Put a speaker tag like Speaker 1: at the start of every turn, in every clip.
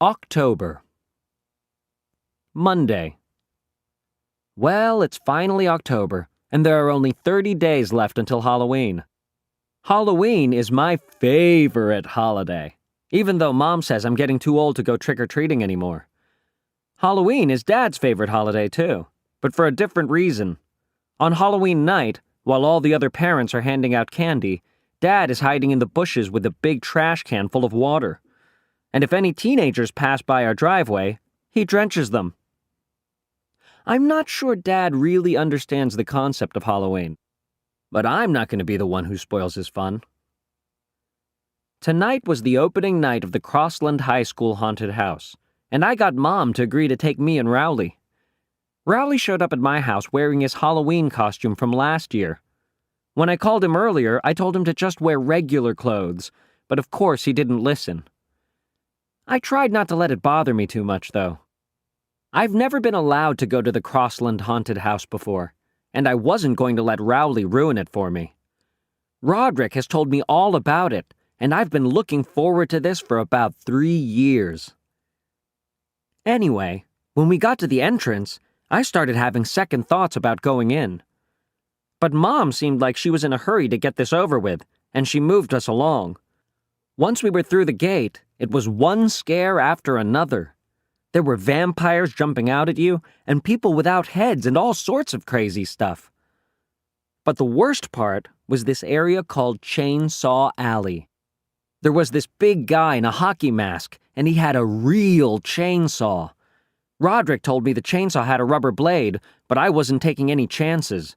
Speaker 1: October. Monday. Well, it's finally October, and there are only 30 days left until Halloween. Halloween is my favorite holiday, even though Mom says I'm getting too old to go trick-or-treating anymore. Halloween is Dad's favorite holiday, too, but for a different reason. On Halloween night, while all the other parents are handing out candy, Dad is hiding in the bushes with a big trash can full of water. And if any teenagers pass by our driveway, he drenches them. I'm not sure Dad really understands the concept of Halloween, but I'm not going to be the one who spoils his fun. Tonight was the opening night of the Crossland High School haunted house, and I got Mom to agree to take me and Rowley. Rowley showed up at my house wearing his Halloween costume from last year. When I called him earlier, I told him to just wear regular clothes, but of course he didn't listen. I tried not to let it bother me too much, though. I've never been allowed to go to the Crossland haunted house before, and I wasn't going to let Rowley ruin it for me. Roderick has told me all about it, and I've been looking forward to this for about 3 years. Anyway, when we got to the entrance, I started having second thoughts about going in. But Mom seemed like she was in a hurry to get this over with, and she moved us along. Once we were through the gate, it was one scare after another. There were vampires jumping out at you, and people without heads and all sorts of crazy stuff. But the worst part was this area called Chainsaw Alley. There was this big guy in a hockey mask, and he had a real chainsaw. Roderick told me the chainsaw had a rubber blade, but I wasn't taking any chances.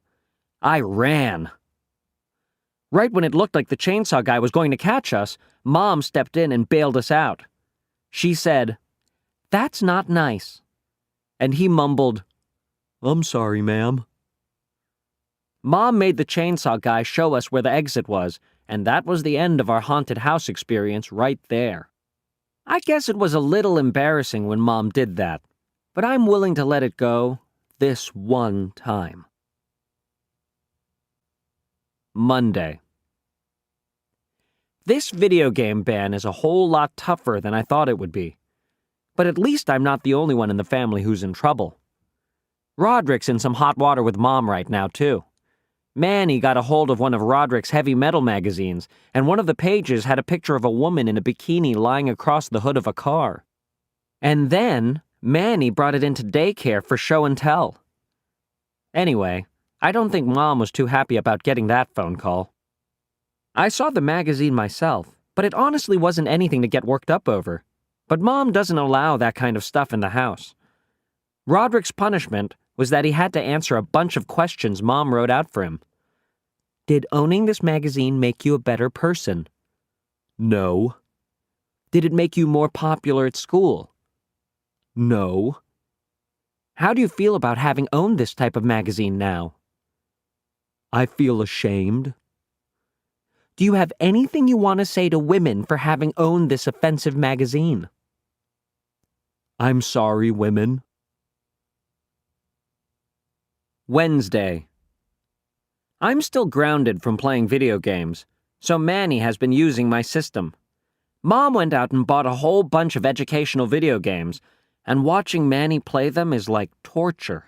Speaker 1: I ran. Right when it looked like the chainsaw guy was going to catch us, Mom stepped in and bailed us out. She said, "That's not nice." And he mumbled, "I'm sorry, ma'am." Mom made the chainsaw guy show us where the exit was, and that was the end of our haunted house experience right there. I guess it was a little embarrassing when Mom did that, but I'm willing to let it go this one time. Monday. This video game ban is a whole lot tougher than I thought it would be. But at least I'm not the only one in the family who's in trouble. Roderick's in some hot water with Mom right now, too. Manny got a hold of one of Roderick's heavy metal magazines, and one of the pages had a picture of a woman in a bikini lying across the hood of a car. And then, Manny brought it into daycare for show and tell. Anyway, I don't think Mom was too happy about getting that phone call. I saw the magazine myself, but it honestly wasn't anything to get worked up over. But Mom doesn't allow that kind of stuff in the house. Roderick's punishment was that he had to answer a bunch of questions Mom wrote out for him. Did owning this magazine make you a better person? No. Did it make you more popular at school? No. How do you feel about having owned this type of magazine now? I feel ashamed. Do you have anything you want to say to women for having owned this offensive magazine? I'm sorry, women. Wednesday. I'm still grounded from playing video games, so Manny has been using my system. Mom went out and bought a whole bunch of educational video games, and watching Manny play them is like torture.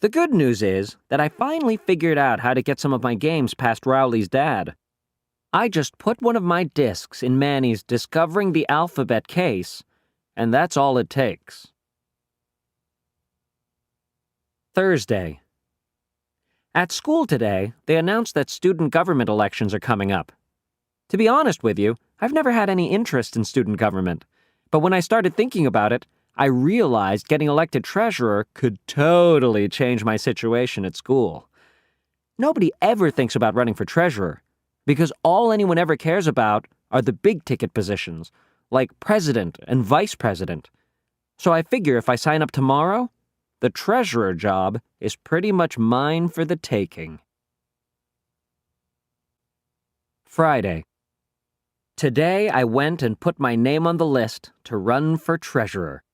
Speaker 1: The good news is that I finally figured out how to get some of my games past Rowley's dad. I just put one of my discs in Manny's Discovering the Alphabet case, and that's all it takes. Thursday. At school today, they announced that student government elections are coming up. To be honest with you, I've never had any interest in student government, but when I started thinking about it, I realized getting elected treasurer could totally change my situation at school. Nobody ever thinks about running for treasurer, because all anyone ever cares about are the big-ticket positions, like president and vice president. So I figure if I sign up tomorrow, the treasurer job is pretty much mine for the taking. Friday. Today I went and put my name on the list to run for treasurer.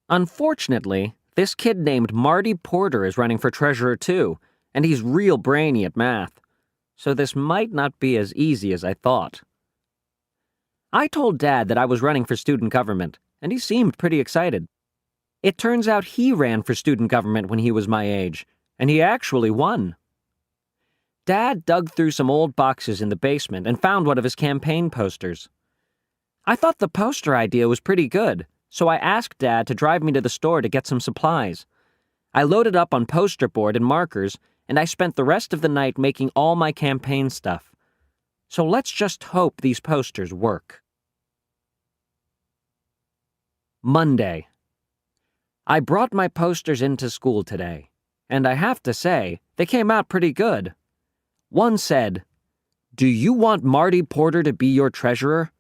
Speaker 1: Unfortunately, this kid named Marty Porter is running for treasurer too, and he's real brainy at math. So this might not be as easy as I thought. I told Dad that I was running for student government, and he seemed pretty excited. It turns out he ran for student government when he was my age, and he actually won. Dad dug through some old boxes in the basement and found one of his campaign posters. I thought the poster idea was pretty good, so I asked Dad to drive me to the store to get some supplies. I loaded up on poster board and markers, and I spent the rest of the night making all my campaign stuff. So let's just hope these posters work. Monday. I brought my posters into school today, and I have to say, they came out pretty good. One said, "Do you want Marty Porter to be your treasurer?"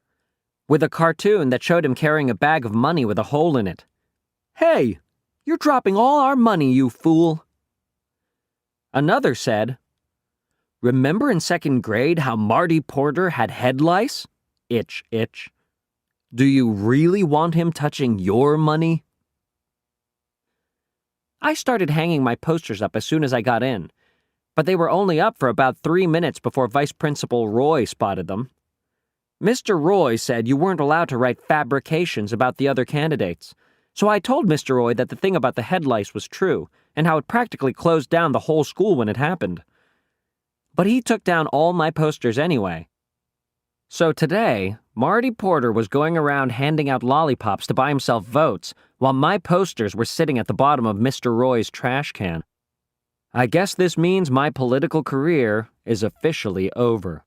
Speaker 1: with a cartoon that showed him carrying a bag of money with a hole in it. "Hey, you're dropping all our money, you fool." Another said, "Remember in second grade how Marty Porter had head lice? Itch, itch. Do you really want him touching your money?" I started hanging my posters up as soon as I got in, but they were only up for about 3 minutes before Vice Principal Roy spotted them. Mr. Roy said you weren't allowed to write fabrications about the other candidates, so I told Mr. Roy that the thing about the head lice was true, and how it practically closed down the whole school when it happened. But he took down all my posters anyway. So today, Marty Porter was going around handing out lollipops to buy himself votes, while my posters were sitting at the bottom of Mr. Roy's trash can. I guess this means my political career is officially over.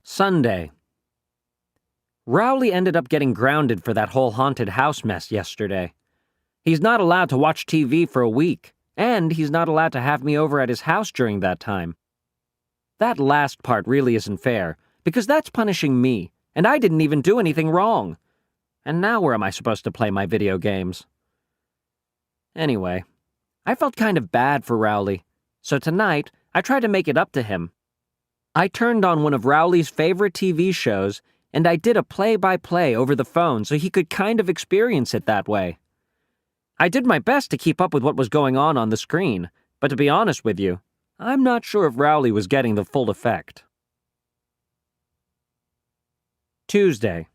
Speaker 1: Sunday. Rowley ended up getting grounded for that whole haunted house mess yesterday. He's not allowed to watch TV for a week, and he's not allowed to have me over at his house during that time. That last part really isn't fair, because that's punishing me, and I didn't even do anything wrong. And now where am I supposed to play my video games? Anyway, I felt kind of bad for Rowley, so tonight I tried to make it up to him. I turned on one of Rowley's favorite TV shows, and I did a play-by-play over the phone so he could kind of experience it that way. I did my best to keep up with what was going on the screen, but to be honest with you, I'm not sure if Rowley was getting the full effect. Tuesday.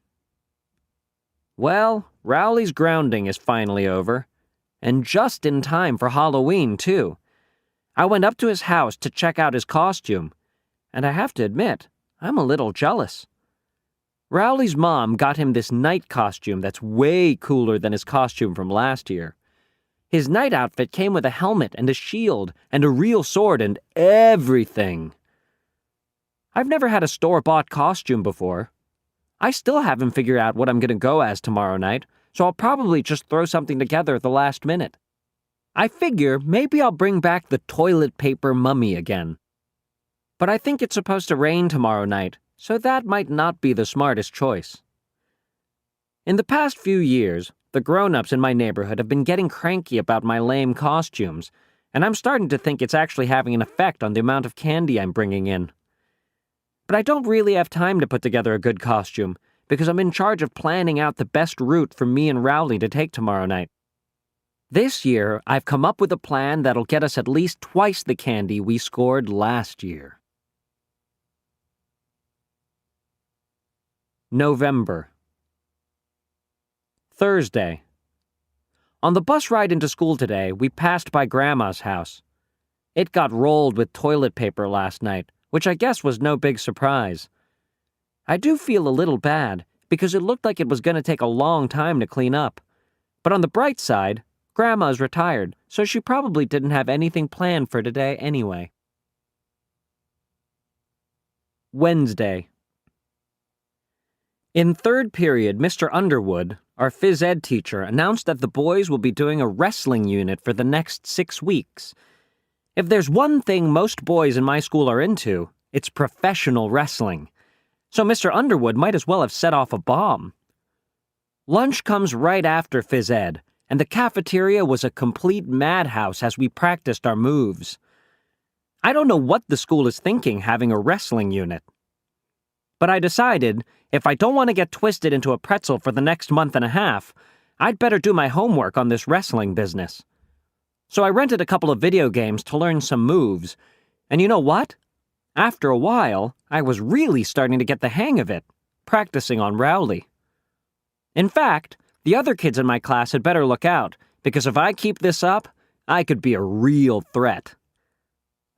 Speaker 1: Well, Rowley's grounding is finally over, and just in time for Halloween, too. I went up to his house to check out his costume, and I have to admit, I'm a little jealous. Rowley's mom got him this night costume that's way cooler than his costume from last year. His night outfit came with a helmet and a shield and a real sword and everything. I've never had a store-bought costume before. I still haven't figured out what I'm going to go as tomorrow night, so I'll probably just throw something together at the last minute. I figure maybe I'll bring back the toilet paper mummy again. But I think it's supposed to rain tomorrow night, so that might not be the smartest choice. In the past few years, the grown-ups in my neighborhood have been getting cranky about my lame costumes, and I'm starting to think it's actually having an effect on the amount of candy I'm bringing in. But I don't really have time to put together a good costume, because I'm in charge of planning out the best route for me and Rowley to take tomorrow night. This year, I've come up with a plan that'll get us at least twice the candy we scored last year. November. Thursday. On the bus ride into school today, we passed by Grandma's house. It got rolled with toilet paper last night, which I guess was no big surprise. I do feel a little bad, because it looked like it was going to take a long time to clean up. But on the bright side, Grandma's retired, so she probably didn't have anything planned for today anyway. Wednesday. In third period, Mr. Underwood, our phys ed teacher, announced that the boys will be doing a wrestling unit for the next 6 weeks. If there's one thing most boys in my school are into, it's professional wrestling. So Mr. Underwood might as well have set off a bomb. Lunch comes right after phys ed, and the cafeteria was a complete madhouse as we practiced our moves. I don't know what the school is thinking having a wrestling unit. But I decided, if I don't want to get twisted into a pretzel for the next month and a half, I'd better do my homework on this wrestling business. So I rented a couple of video games to learn some moves, and you know what? After a while, I was really starting to get the hang of it, practicing on Rowley. In fact, the other kids in my class had better look out, because if I keep this up, I could be a real threat.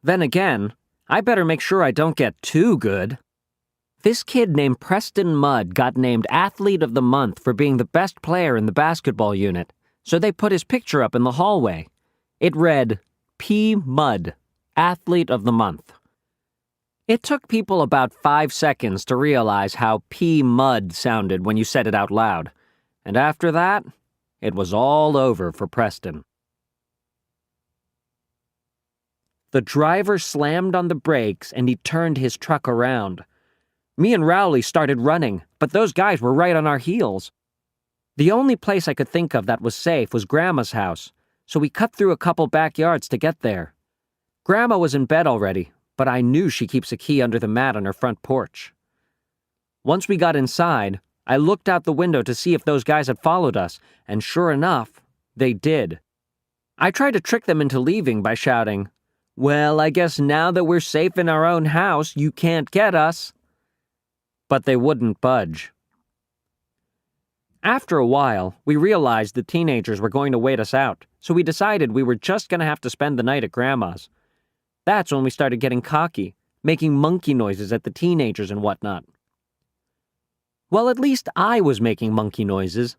Speaker 1: Then again, I better make sure I don't get too good. This kid named Preston Mudd got named Athlete of the Month for being the best player in the basketball unit, so they put his picture up in the hallway. It read, P. Mudd, Athlete of the Month. It took people about 5 seconds to realize how P. Mudd sounded when you said it out loud, and after that, it was all over for Preston. The driver slammed on the brakes and he turned his truck around. Me and Rowley started running, but those guys were right on our heels. The only place I could think of that was safe was Grandma's house, so we cut through a couple backyards to get there. Grandma was in bed already, but I knew she keeps a key under the mat on her front porch. Once we got inside, I looked out the window to see if those guys had followed us, and sure enough, they did. I tried to trick them into leaving by shouting, "Well, I guess now that we're safe in our own house, you can't get us." But they wouldn't budge. After a while, we realized the teenagers were going to wait us out, so we decided we were just going to have to spend the night at Grandma's. That's when we started getting cocky, making monkey noises at the teenagers and whatnot. Well, at least I was making monkey noises.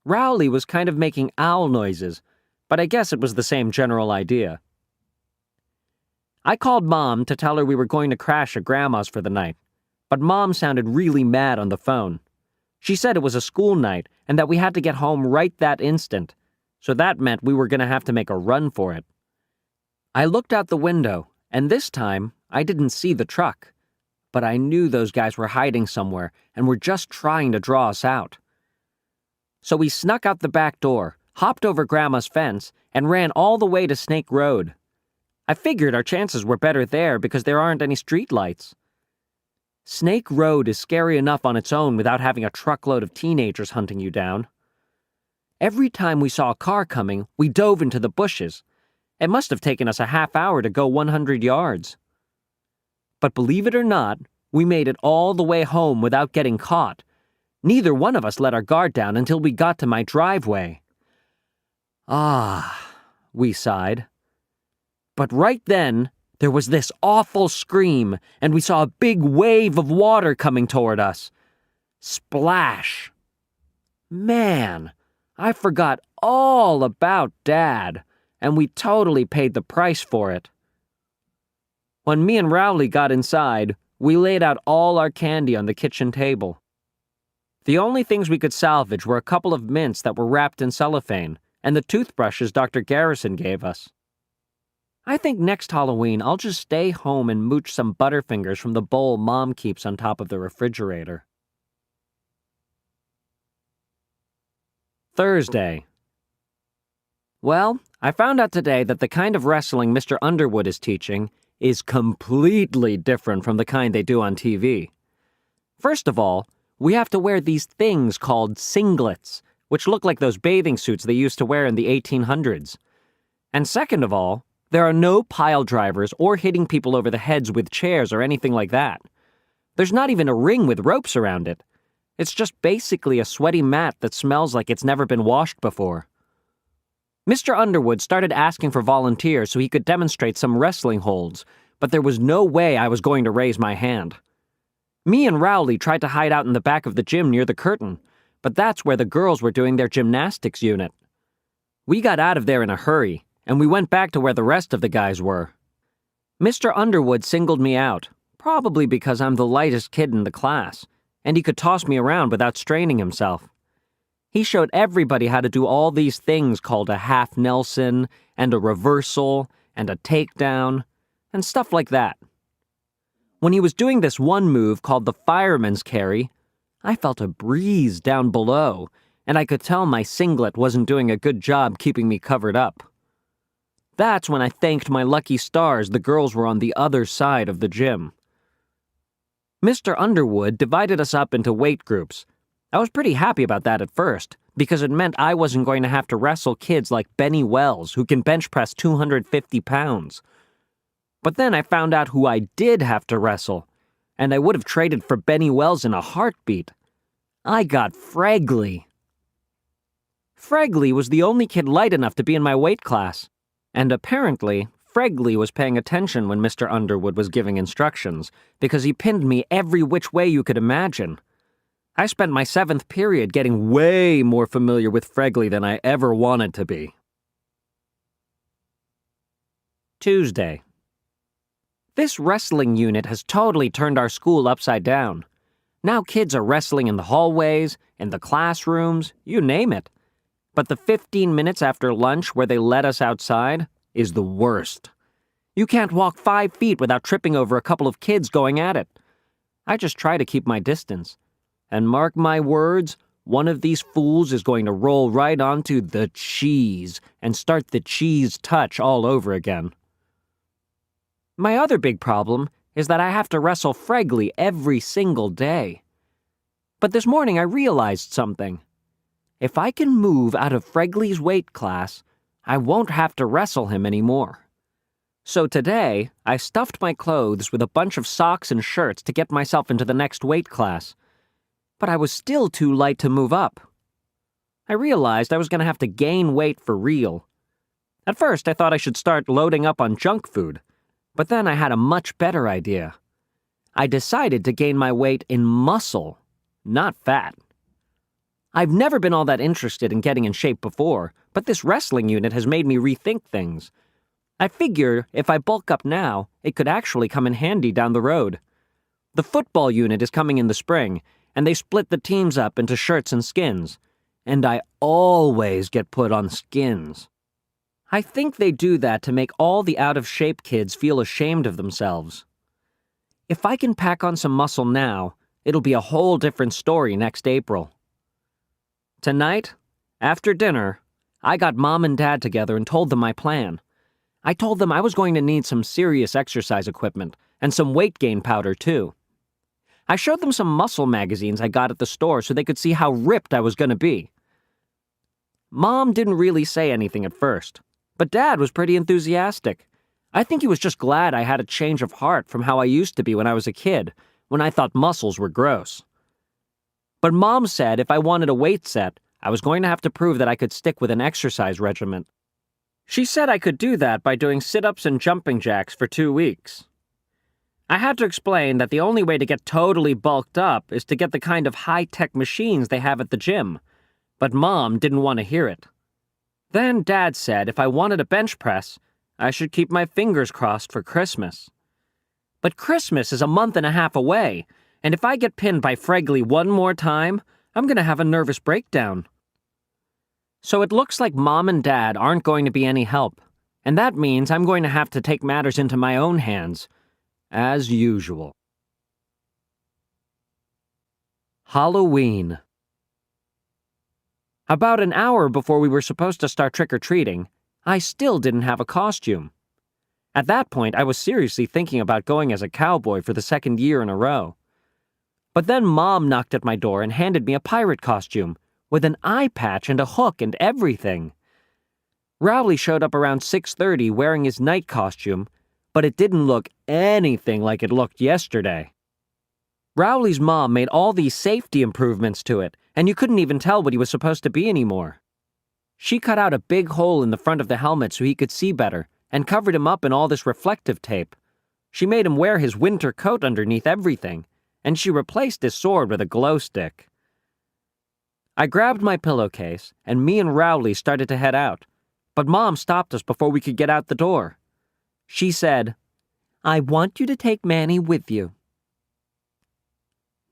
Speaker 1: Rowley was kind of making owl noises, but I guess it was the same general idea. I called Mom to tell her we were going to crash at Grandma's for the night, but Mom sounded really mad on the phone. She said it was a school night and that we had to get home right that instant, so that meant we were going to have to make a run for it. I looked out the window, and this time I didn't see the truck, but I knew those guys were hiding somewhere and were just trying to draw us out. So we snuck out the back door, hopped over Grandma's fence, and ran all the way to Snake Road. I figured our chances were better there because there aren't any streetlights. Snake Road is scary enough on its own without having a truckload of teenagers hunting you down. Every time we saw a car coming, we dove into the bushes. It must have taken us a half hour to go 100 yards. But believe it or not, we made it all the way home without getting caught. Neither one of us let our guard down until we got to my driveway. Ah, we sighed. But right then, there was this awful scream, and we saw a big wave of water coming toward us. Splash! Man, I forgot all about Dad, and we totally paid the price for it. When me and Rowley got inside, we laid out all our candy on the kitchen table. The only things we could salvage were a couple of mints that were wrapped in cellophane, and the toothbrushes Dr. Garrison gave us. I think next Halloween I'll just stay home and mooch some Butterfingers from the bowl Mom keeps on top of the refrigerator. Thursday. Well, I found out today that the kind of wrestling Mr. Underwood is teaching is completely different from the kind they do on TV. First of all, we have to wear these things called singlets, which look like those bathing suits they used to wear in the 1800s. And second of all, there are no pile drivers or hitting people over the heads with chairs or anything like that. There's not even a ring with ropes around it. It's just basically a sweaty mat that smells like it's never been washed before. Mr. Underwood started asking for volunteers so he could demonstrate some wrestling holds, but there was no way I was going to raise my hand. Me and Rowley tried to hide out in the back of the gym near the curtain, but that's where the girls were doing their gymnastics unit. We got out of there in a hurry, and we went back to where the rest of the guys were. Mr. Underwood singled me out, probably because I'm the lightest kid in the class, and he could toss me around without straining himself. He showed everybody how to do all these things called a half Nelson, and a reversal, and a takedown, and stuff like that. When he was doing this one move called the fireman's carry, I felt a breeze down below, and I could tell my singlet wasn't doing a good job keeping me covered up. That's when I thanked my lucky stars the girls were on the other side of the gym. Mr. Underwood divided us up into weight groups. I was pretty happy about that at first, because it meant I wasn't going to have to wrestle kids like Benny Wells, who can bench press 250 pounds. But then I found out who I did have to wrestle, and I would have traded for Benny Wells in a heartbeat. I got Fregley. Fregley was the only kid light enough to be in my weight class, and apparently, Fregley was paying attention when Mr. Underwood was giving instructions, because he pinned me every which way you could imagine. I spent my 7th period getting way more familiar with Fregley than I ever wanted to be. Tuesday. This wrestling unit has totally turned our school upside down. Now kids are wrestling in the hallways, in the classrooms, you name it. But the 15 minutes after lunch where they let us outside is the worst. You can't walk 5 feet without tripping over a couple of kids going at it. I just try to keep my distance. And mark my words, one of these fools is going to roll right onto the cheese and start the cheese touch all over again. My other big problem is that I have to wrestle Fregley every single day. But this morning I realized something. If I can move out of Fregley's weight class, I won't have to wrestle him anymore. So today, I stuffed my clothes with a bunch of socks and shirts to get myself into the next weight class. But I was still too light to move up. I realized I was going to have to gain weight for real. At first, I thought I should start loading up on junk food, but then I had a much better idea. I decided to gain my weight in muscle, not fat. I've never been all that interested in getting in shape before, but this wrestling unit has made me rethink things. I figure if I bulk up now, it could actually come in handy down the road. The football unit is coming in the spring, and they split the teams up into shirts and skins, and I always get put on skins. I think they do that to make all the out-of-shape kids feel ashamed of themselves. If I can pack on some muscle now, it'll be a whole different story next April. Tonight, after dinner, I got Mom and Dad together and told them my plan. I told them I was going to need some serious exercise equipment and some weight gain powder, too. I showed them some muscle magazines I got at the store so they could see how ripped I was going to be. Mom didn't really say anything at first, but Dad was pretty enthusiastic. I think he was just glad I had a change of heart from how I used to be when I was a kid, when I thought muscles were gross. But Mom said if I wanted a weight set, I was going to have to prove that I could stick with an exercise regimen. She said I could do that by doing sit-ups and jumping jacks for 2 weeks. I had to explain that the only way to get totally bulked up is to get the kind of high-tech machines they have at the gym, but Mom didn't want to hear it. Then Dad said if I wanted a bench press, I should keep my fingers crossed for Christmas. But Christmas is a month and a half away, and if I get pinned by Fregley one more time, I'm going to have a nervous breakdown. So it looks like Mom and Dad aren't going to be any help, and that means I'm going to have to take matters into my own hands, as usual. Halloween. About an hour before we were supposed to start trick-or-treating, I still didn't have a costume. At that point, I was seriously thinking about going as a cowboy for the 2nd year in a row. But then Mom knocked at my door and handed me a pirate costume, with an eye patch and a hook and everything. Rowley showed up around 6:30 wearing his night costume, but it didn't look anything like it looked yesterday. Rowley's mom made all these safety improvements to it, and you couldn't even tell what he was supposed to be anymore. She cut out a big hole in the front of the helmet so he could see better, and covered him up in all this reflective tape. She made him wear his winter coat underneath everything, and she replaced his sword with a glow stick. I grabbed my pillowcase, and me and Rowley started to head out, but Mom stopped us before we could get out the door. She said, "I want you to take Manny with you."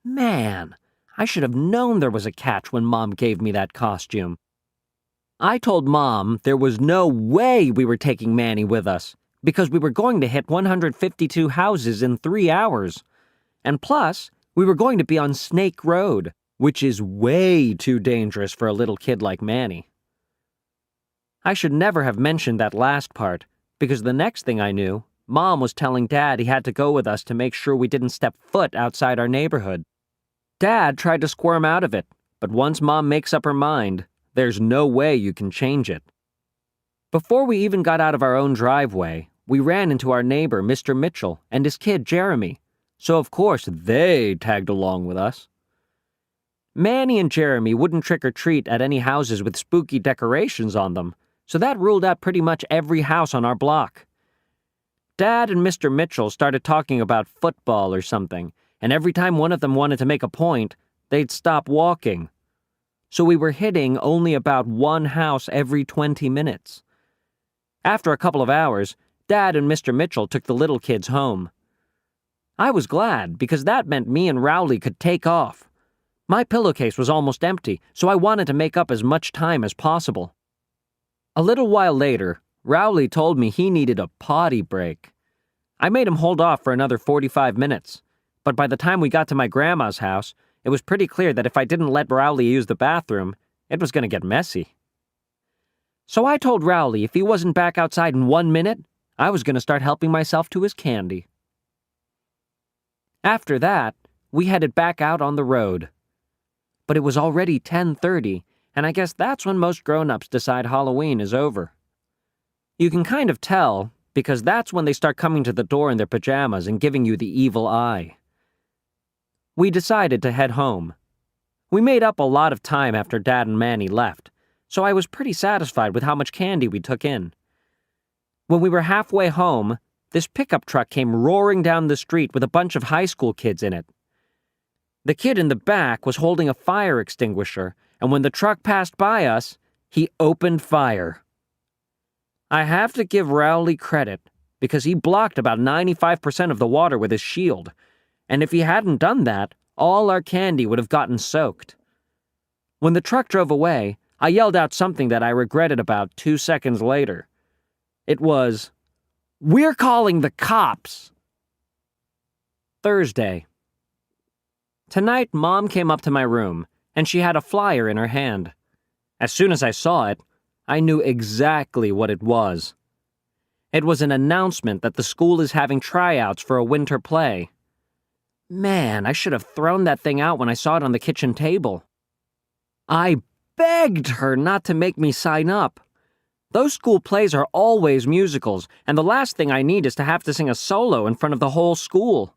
Speaker 1: Man, I should have known there was a catch when Mom gave me that costume. I told Mom there was no way we were taking Manny with us, because we were going to hit 152 houses in 3 hours. And plus, we were going to be on Snake Road, which is way too dangerous for a little kid like Manny. I should never have mentioned that last part, because the next thing I knew, Mom was telling Dad he had to go with us to make sure we didn't step foot outside our neighborhood. Dad tried to squirm out of it, but once Mom makes up her mind, there's no way you can change it. Before we even got out of our own driveway, we ran into our neighbor, Mr. Mitchell, and his kid, Jeremy, so of course they tagged along with us. Manny and Jeremy wouldn't trick-or-treat at any houses with spooky decorations on them, so that ruled out pretty much every house on our block. Dad and Mr. Mitchell started talking about football or something, and every time one of them wanted to make a point, they'd stop walking. So we were hitting only about one house every 20 minutes. After a couple of hours, Dad and Mr. Mitchell took the little kids home. I was glad, because that meant me and Rowley could take off. My pillowcase was almost empty, so I wanted to make up as much time as possible. A little while later, Rowley told me he needed a potty break. I made him hold off for another 45 minutes, but by the time we got to my grandma's house, it was pretty clear that if I didn't let Rowley use the bathroom, it was going to get messy. So I told Rowley if he wasn't back outside in 1 minute, I was going to start helping myself to his candy. After that, we headed back out on the road. But it was already 10:30, and I guess that's when most grown-ups decide Halloween is over. You can kind of tell, because that's when they start coming to the door in their pajamas and giving you the evil eye. We decided to head home. We made up a lot of time after Dad and Manny left, so I was pretty satisfied with how much candy we took in. When we were halfway home, this pickup truck came roaring down the street with a bunch of high school kids in it. The kid in the back was holding a fire extinguisher, and when the truck passed by us, he opened fire. I have to give Rowley credit, because he blocked about 95% of the water with his shield, and if he hadn't done that, all our candy would have gotten soaked. When the truck drove away, I yelled out something that I regretted about 2 seconds later. It was, "We're calling the cops!" Thursday. Tonight, Mom came up to my room, and she had a flyer in her hand. As soon as I saw it, I knew exactly what it was. It was an announcement that the school is having tryouts for a winter play. Man, I should have thrown that thing out when I saw it on the kitchen table. I begged her not to make me sign up. Those school plays are always musicals, and the last thing I need is to have to sing a solo in front of the whole school.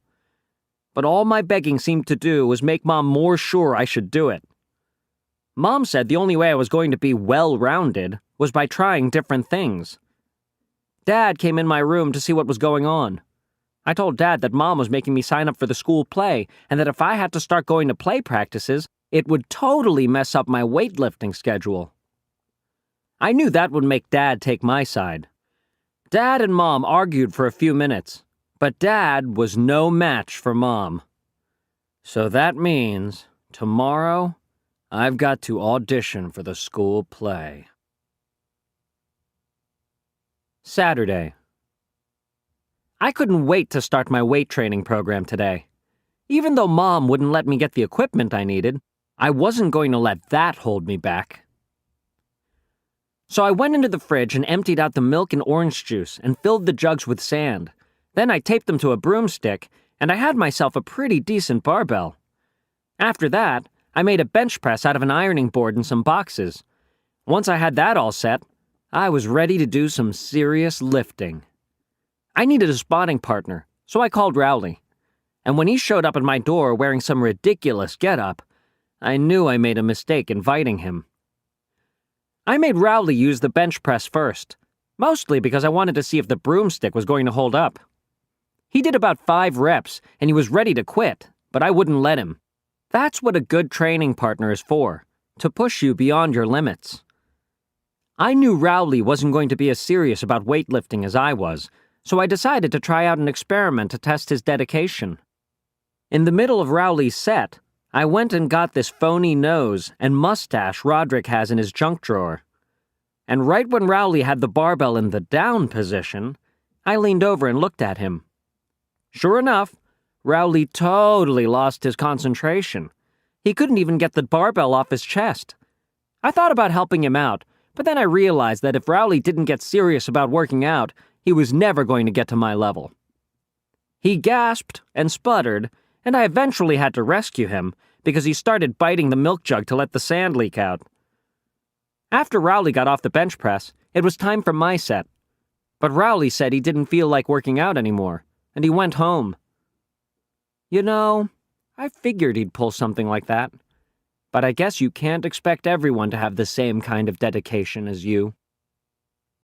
Speaker 1: But all my begging seemed to do was make Mom more sure I should do it. Mom said the only way I was going to be well-rounded was by trying different things. Dad came in my room to see what was going on. I told Dad that Mom was making me sign up for the school play, and that if I had to start going to play practices, it would totally mess up my weightlifting schedule. I knew that would make Dad take my side. Dad and Mom argued for a few minutes, but Dad was no match for Mom. So that means, tomorrow, I've got to audition for the school play. Saturday. I couldn't wait to start my weight training program today. Even though Mom wouldn't let me get the equipment I needed, I wasn't going to let that hold me back. So I went into the fridge and emptied out the milk and orange juice and filled the jugs with sand. Then I taped them to a broomstick, and I had myself a pretty decent barbell. After that, I made a bench press out of an ironing board and some boxes. Once I had that all set, I was ready to do some serious lifting. I needed a spotting partner, so I called Rowley. And when he showed up at my door wearing some ridiculous getup, I knew I made a mistake inviting him. I made Rowley use the bench press first, mostly because I wanted to see if the broomstick was going to hold up. He did about 5 reps, and he was ready to quit, but I wouldn't let him. That's what a good training partner is for, to push you beyond your limits. I knew Rowley wasn't going to be as serious about weightlifting as I was, so I decided to try out an experiment to test his dedication. In the middle of Rowley's set, I went and got this phony nose and mustache Roderick has in his junk drawer. And right when Rowley had the barbell in the down position, I leaned over and looked at him. Sure enough, Rowley totally lost his concentration. He couldn't even get the barbell off his chest. I thought about helping him out, but then I realized that if Rowley didn't get serious about working out, he was never going to get to my level. He gasped and sputtered, and I eventually had to rescue him because he started biting the milk jug to let the sand leak out. After Rowley got off the bench press, it was time for my set. But Rowley said he didn't feel like working out anymore, and he went home. You know, I figured he'd pull something like that. But I guess you can't expect everyone to have the same kind of dedication as you.